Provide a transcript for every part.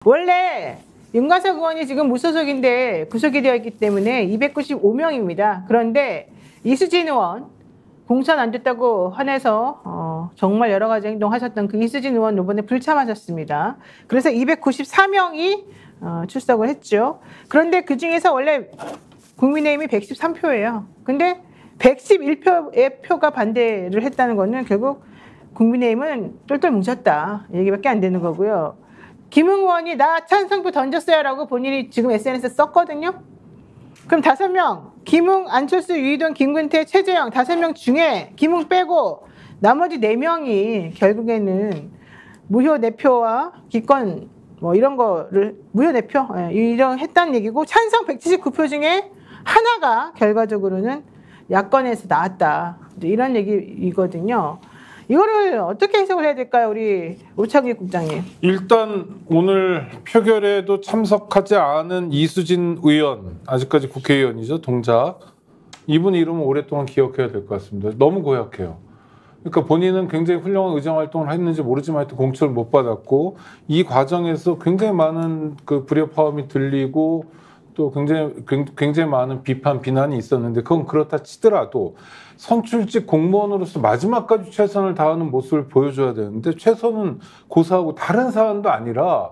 원래 윤관석 의원이 지금 무소속인데 구속이 되어 있기 때문에 295명입니다. 그런데 이수진 의원 공천 안 됐다고 화내서 정말 여러 가지 행동하셨던 그 이수진 의원 이번에 불참하셨습니다. 그래서 294명이 출석을 했죠. 그런데 그중에서 원래 국민의힘이 113표예요. 근데 111표의 표가 반대를 했다는 거는 결국 국민의힘은 똘똘 뭉쳤다 얘기밖에 안 되는 거고요. 김웅 의원이 나 찬성표 던졌어요 라고 본인이 지금 SNS에 썼거든요. 그럼 5명 김웅, 안철수, 유이돈, 김근태, 최재형 5명 중에 김웅 빼고 나머지 4명이 결국에는 무효 내표와 기권 뭐 이런 거를 무효 내표 이런 했다는 얘기고 찬성 179표 중에 하나가 결과적으로는 야권에서 나왔다 이런 얘기이거든요. 이거를 어떻게 해석을 해야 될까요, 우리 오창익 국장님? 일단 오늘 표결에도 참석하지 않은 이수진 의원, 아직까지 국회의원이죠, 동작. 이분 이름은 오랫동안 기억해야 될 것 같습니다. 너무 고약해요. 그러니까 본인은 굉장히 훌륭한 의정 활동을 했는지 모르지만 하여튼 공천을 못 받았고 이 과정에서 굉장히 많은 그 불협화음이 들리고 또 굉장히 많은 비판, 비난이 있었는데 그건 그렇다 치더라도 선출직 공무원으로서 마지막까지 최선을 다하는 모습을 보여줘야 되는데 최선은 고사하고 다른 사안도 아니라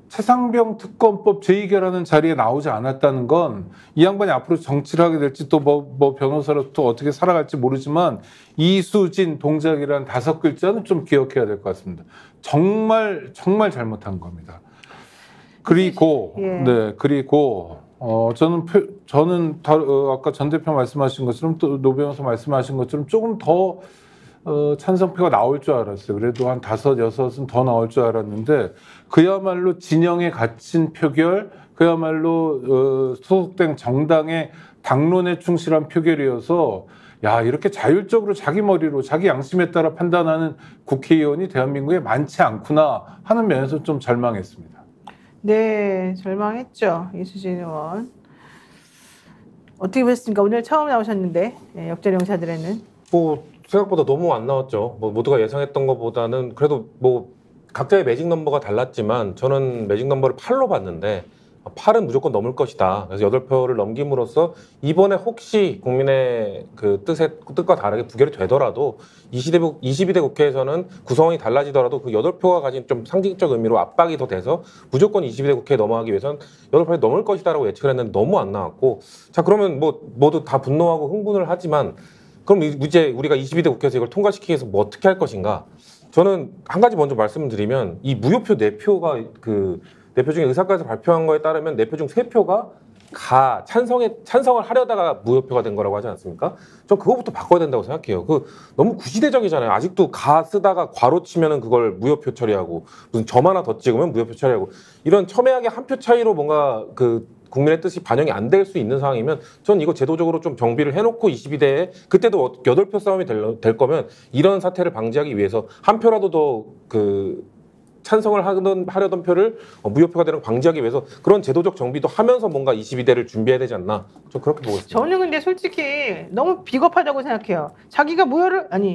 최상병 특검법 재의결하는 자리에 나오지 않았다는 건 이 양반이 앞으로 정치를 하게 될지 또 뭐 변호사로 또 어떻게 살아갈지 모르지만 이수진 동작이라는 5글자는 좀 기억해야 될 것 같습니다. 정말 잘못한 겁니다. 그리고 그리고 저는 아까 전 대표 말씀하신 것처럼 또 노 변호사 말씀하신 것처럼 조금 더 찬성표가 나올 줄 알았어요. 그래도 한 5, 6은 더 나올 줄 알았는데 그야말로 진영에 갇힌 표결, 그야말로 소속된 정당의 당론에 충실한 표결이어서 야, 이렇게 자율적으로 자기 머리로 자기 양심에 따라 판단하는 국회의원이 대한민국에 많지 않구나 하는 면에서 좀 절망했습니다. 네, 절망했죠. 이수진 의원. 어떻게 보셨습니까? 오늘 처음 나오셨는데 역전용사들에는. 뭐 생각보다 너무 안 나왔죠. 뭐 모두가 예상했던 것보다는 그래도 뭐 각자의 매직 넘버가 달랐지만 저는 매직 넘버를 8로 봤는데 8은 무조건 넘을 것이다. 그래서 8표를 넘김으로써 이번에 혹시 국민의 그 뜻과 다르게 부결이 되더라도 22대 국회에서는 구성원이 달라지더라도 그 8표가 가진 좀 상징적 의미로 압박이 더 돼서 무조건 22대 국회에 넘어가기 위해서는 8표에 넘을 것이다라고 예측을 했는데 너무 안 나왔고 자 그러면 뭐 모두 다 분노하고 흥분을 하지만 그럼 이제 우리가 22대 국회에서 이걸 통과시키기 위해서 뭐 어떻게 할 것인가? 저는 한 가지 먼저 말씀을 드리면 이 무효표 4표가 그 4표 중에 의사과에서 발표한 거에 따르면 4표 중 3표가 찬성을 하려다가 무효표가 된 거라고 하지 않습니까? 전 그거부터 바꿔야 된다고 생각해요. 너무 구시대적이잖아요. 아직도 쓰다가 괄호 치면은 그걸 무효표 처리하고 무슨 점 하나 더 찍으면 무효표 처리하고 이런 첨예하게 한 표 차이로 뭔가 국민의 뜻이 반영이 안 될 수 있는 상황이면 전 이거 제도적으로 좀 정비를 해놓고 22대에 그때도 8표 싸움이 될 거면 이런 사태를 방지하기 위해서 한 표라도 더 찬성을 하려던 표를 무효표가 되는 걸 방지하기 위해서 그런 제도적 정비도 하면서 뭔가 22대를 준비해야 되지 않나 좀 그렇게 보고 있습니다. 저는 근데 솔직히 너무 비겁하다고 생각해요. 자기가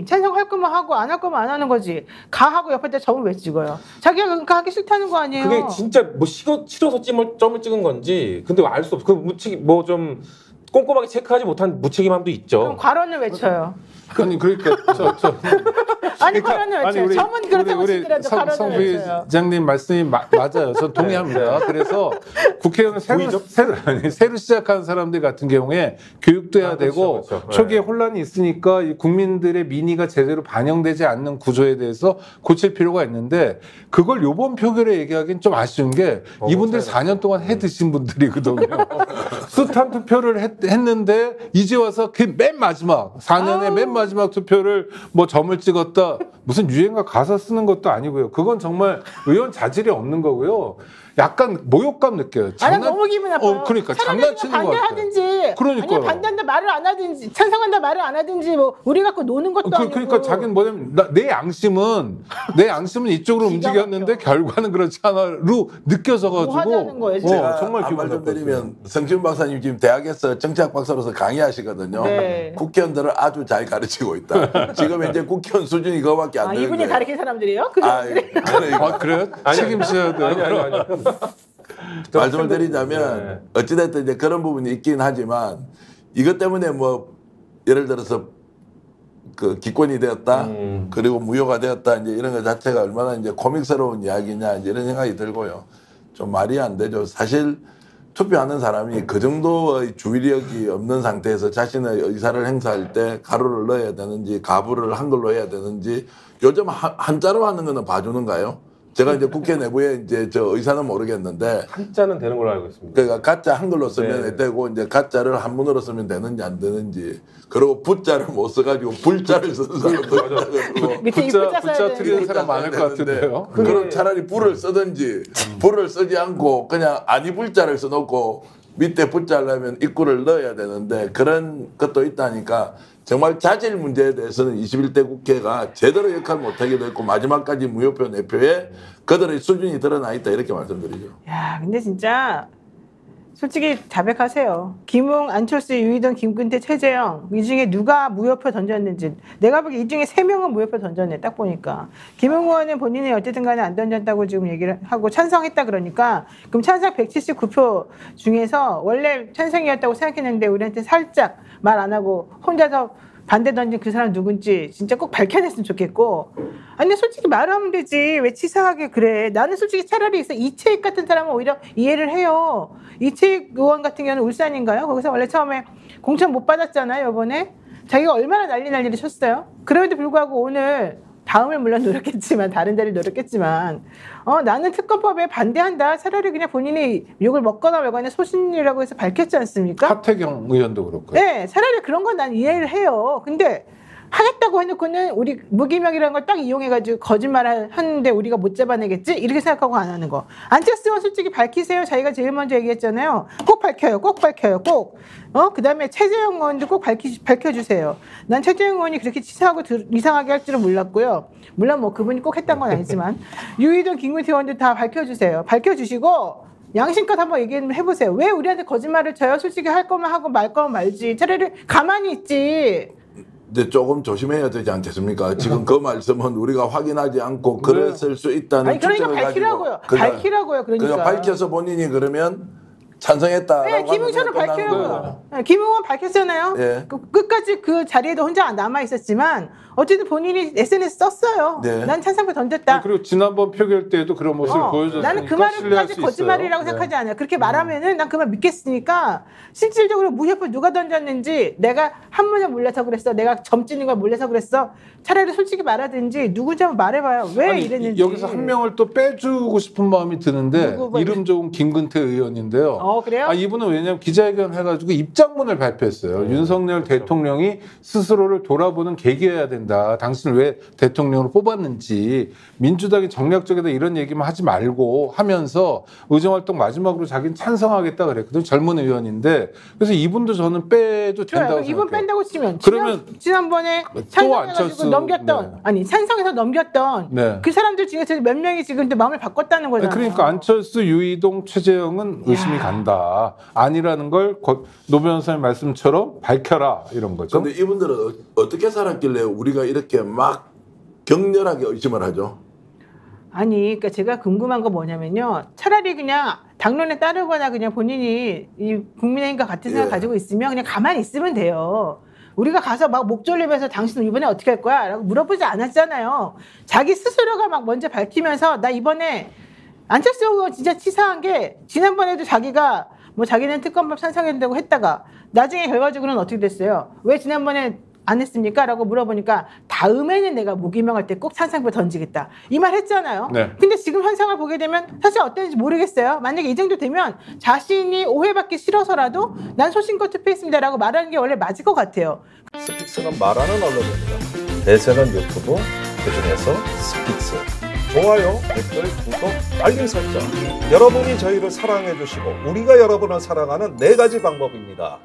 찬성할 거면 하고 안 할 거면 안 하는 거지. 가하고 옆에다 점을 왜 찍어요? 자기가 그러니까 하기 싫다는 거 아니에요? 그게 진짜 뭐 싫어서 점을 찍은 건지 근데 알 수 없어. 뭐 좀 꼼꼼하게 체크하지 못한 무책임함도 있죠. 그럼 괄호는 외쳐요. 아니 그러니까 아니 괄호는 외쳐요. 점은 그렇다고 치더라도 괄호는 외쳐요. 부장님 말씀이 맞아요. 전 동의합니다. 그래서 국회의원 새로 시작하는 사람들 같은 경우에 교육도 해야 되고 그렇죠. 초기에 혼란이 있으니까 이 국민들의 민의가 제대로 반영되지 않는 구조에 대해서 고칠 필요가 있는데 그걸 이번 표결에 얘기하기는 좀 아쉬운 게 이분들 4년 동안 해 드신 분들이거든요. 숱한 투표를 했는데 이제 와서 그 맨 마지막 4년의 맨 마지막 투표를 뭐 점을 찍었다 무슨 유행가 가사 쓰는 것도 아니고요. 그건 정말 의원 자질이 없는 거고요. 약간 모욕감 느껴요. 너무 기분 나빠요. 그러니까 장난치는 거 같아요. 반대하든지 아니면 반대한다 말을 안 하든지 찬성한다 말을 안 하든지 뭐 우리 갖고 노는 것도 아니고. 그러니까 자기는 뭐냐면 내 양심은 이쪽으로 움직였는데 결과는 그렇지 않아로 느껴져가지고 뭐 하자는 거예요, 제가 정말 말 좀 기분 나빴어요. 드리면 성준 박사님 지금 대학에서 정치학 박사로서 강의하시거든요. 네. 국회의원들을 아주 잘 가르치고 있다. 지금 이제 국회의원 수준이 그거밖에 안 되는 이분이 거예요. 가르친 사람들이에요? 그 아, 사람들이? 그래요? 책임져야 돼요. 아니. 말씀을 드리자면 네. 어찌됐든 이제 그런 부분이 있긴 하지만 이것 때문에 뭐 예를 들어서 그 기권이 되었다 그리고 무효가 되었다 이제 이런 것 자체가 얼마나 이제 코믹스러운 이야기냐 이제 이런 생각이 들고요. 좀 말이 안 되죠. 사실 투표하는 사람이 그 정도의 주의력이 없는 상태에서 자신의 의사를 행사할 때 가로를 넣어야 되는지 가부를 한글로 해야 되는지 요즘 한자로 하는 거는 봐주는가요? 제가 이제 국회 내부에 이제 저 의사는 모르겠는데 한자는 되는 걸로 알고 있습니다. 그러니까 가짜 한글로 쓰면 네. 되고 이제 가짜를 한문으로 쓰면 되는지 안 되는지 그리고 부자를 못 써가지고 불자를 쓰는 사람도 있고 밑에 부자 써야 틀리는 되는데. 사람 많을 것 같은데요. 그럼 차라리 불을 쓰든지 불을 쓰지 않고 그냥 아니 불자를 써놓고 밑에 붙자려면 입구를 넣어야 되는데 그런 것도 있다니까 정말 자질 문제에 대해서는 21대 국회가 제대로 역할 못하기도 했고 마지막까지 무효표 내표에 그들의 수준이 드러나 있다 이렇게 말씀드리죠. 야, 근데 진짜 솔직히 자백하세요. 김웅, 안철수, 유희동, 김근태, 최재형 이 중에 누가 무효표 던졌는지 내가 보기에 이 중에 3명은 무효표 던졌네 딱 보니까. 김웅 의원은 본인이 어쨌든 간에 안 던졌다고 지금 얘기를 하고 찬성했다 그러니까 그럼 찬성 179표 중에서 원래 찬성이었다고 생각했는데 우리한테 살짝 말 안 하고 혼자서 반대 던진 그 사람 누군지 진짜 꼭 밝혀냈으면 좋겠고. 아니 근데 솔직히 말하면 되지 왜 치사하게 그래. 나는 솔직히 차라리 있어 이채익 같은 사람은 오히려 이해를 해요. 이채익 의원 같은 경우는 울산인가요? 거기서 원래 처음에 공천 못 받았잖아요 이번에. 자기가 얼마나 난리를 쳤어요. 그럼에도 불구하고 오늘 다음을 물론 노렸겠지만 다른 데를 노렸겠지만 나는 특검법에 반대한다. 차라리 그냥 본인이 욕을 먹거나 말거나 소신이라고 해서 밝혔지 않습니까? 하태경 의원도 그렇고요. 네, 차라리 그런 건 난 이해를 해요. 근데 하겠다고 해놓고는 우리 무기명이라는 걸 딱 이용해가지고 거짓말을 하는데 우리가 못 잡아내겠지? 이렇게 생각하고 안 하는 거. 안철수 의원 솔직히 밝히세요. 자기가 제일 먼저 얘기했잖아요. 꼭 밝혀요. 꼭 밝혀요. 꼭. 그 다음에 최재형 의원도 꼭 밝혀주세요. 난 최재형 의원이 그렇게 치사하고 이상하게 할 줄은 몰랐고요. 물론 뭐 그분이 꼭 했던 건 아니지만 유희동, 김근태 의원도 다 밝혀주세요. 밝혀주시고 양심껏 한번 얘기 해보세요. 왜 우리한테 거짓말을 쳐요? 솔직히 할 거면 하고 말 거면 말지. 차라리 가만히 있지. 근데 조금 조심해야 되지 않겠습니까? 지금 그 말씀은 우리가 확인하지 않고 그랬을 수 있다는 아니 그러니까 추정을 밝히라고요. 가지고 밝히라고요. 그러니까 밝혀서 본인이 그러면 찬성했다라고 네, 김웅처럼 하면 끝나는 밝히라고요. 거예요. 네, 김웅은 밝혔잖아요. 예. 끝까지 그 자리에도 혼자 남아 있었지만 어쨌든 본인이 SNS 썼어요. 네. 난 찬성표 던졌다. 그리고 지난번 표결 때도 그런 모습을 보여줬으니까 나는 그 신뢰할 말을까지 수 거짓말이라고 있어요. 생각하지 않아요. 그렇게 말하면은 난 그 말 믿겠으니까 실질적으로 무효표 누가 던졌는지 내가 한문을 몰라서 그랬어. 내가 점 찍는 걸 몰라서 그랬어. 차라리 솔직히 말하든지 누군지 한번 말해봐요. 왜 아니, 이랬는지. 여기서 한 명을 또 빼주고 싶은 마음이 드는데 누구, 이름 좋은 김근태 의원인데요. 그래요? 이분은 왜냐하면 기자회견 해가지고 입장문을 발표했어요. 윤석열 대통령이 스스로를 돌아보는 계기여야 된다. 당신을 왜 대통령으로 뽑았는지 민주당이 정략적이다 이런 얘기만 하지 말고 하면서 의정활동 마지막으로 자기는 찬성하겠다 그랬거든요. 젊은 의원인데 그래서 이분도 저는 빼도 좋아요. 된다고 이분 생각해요. 뺀다고 치면 그러면 지난번에 또 찬성해가지고 안철수, 넘겼던 네. 아니 찬성해서 넘겼던 네. 그 사람들 중에서 몇 명이 지금 또 마음을 바꿨다는 거잖아요. 그러니까 안철수, 유희동, 최재형은 의심이 간다. 아니라는 걸 노 변호사님 말씀처럼 밝혀라 이런 거죠. 근데 이분들은 어떻게 살았길래 우리가 이렇게 막 격렬하게 의심을 하죠? 아니, 그러니까 제가 궁금한 거 뭐냐면요. 차라리 그냥 당론에 따르거나 그냥 본인이 이 국민의힘과 같은 생각 예. 가지고 있으면 그냥 가만히 있으면 돼요. 우리가 가서 막 목 졸리면서 당신은 이번에 어떻게 할 거야? 라고 물어보지 않았잖아요. 자기 스스로가 막 먼저 밝히면서 나 이번에 안철수 의원 진짜 치사한 게 지난번에도 자기가 뭐 자기는 특검법 찬성한다고 했다가 나중에 결과적으로는 어떻게 됐어요? 왜 지난번에 안 했습니까? 라고 물어보니까 다음에는 내가 무기명할 때 꼭 찬성표 던지겠다. 이 말 했잖아요. 네. 근데 지금 현상을 보게 되면 사실 어땠는지 모르겠어요. 만약에 이 정도 되면 자신이 오해받기 싫어서라도 난 소신껏 투표했습니다. 라고 말하는 게 원래 맞을 것 같아요. 스픽스는 말하는 언론입니다. 대세는 유튜브, 그중에서 스픽스. 좋아요, 댓글, 구독, 알림 설정. 여러분이 저희를 사랑해 주시고 우리가 여러분을 사랑하는 4가지 방법입니다.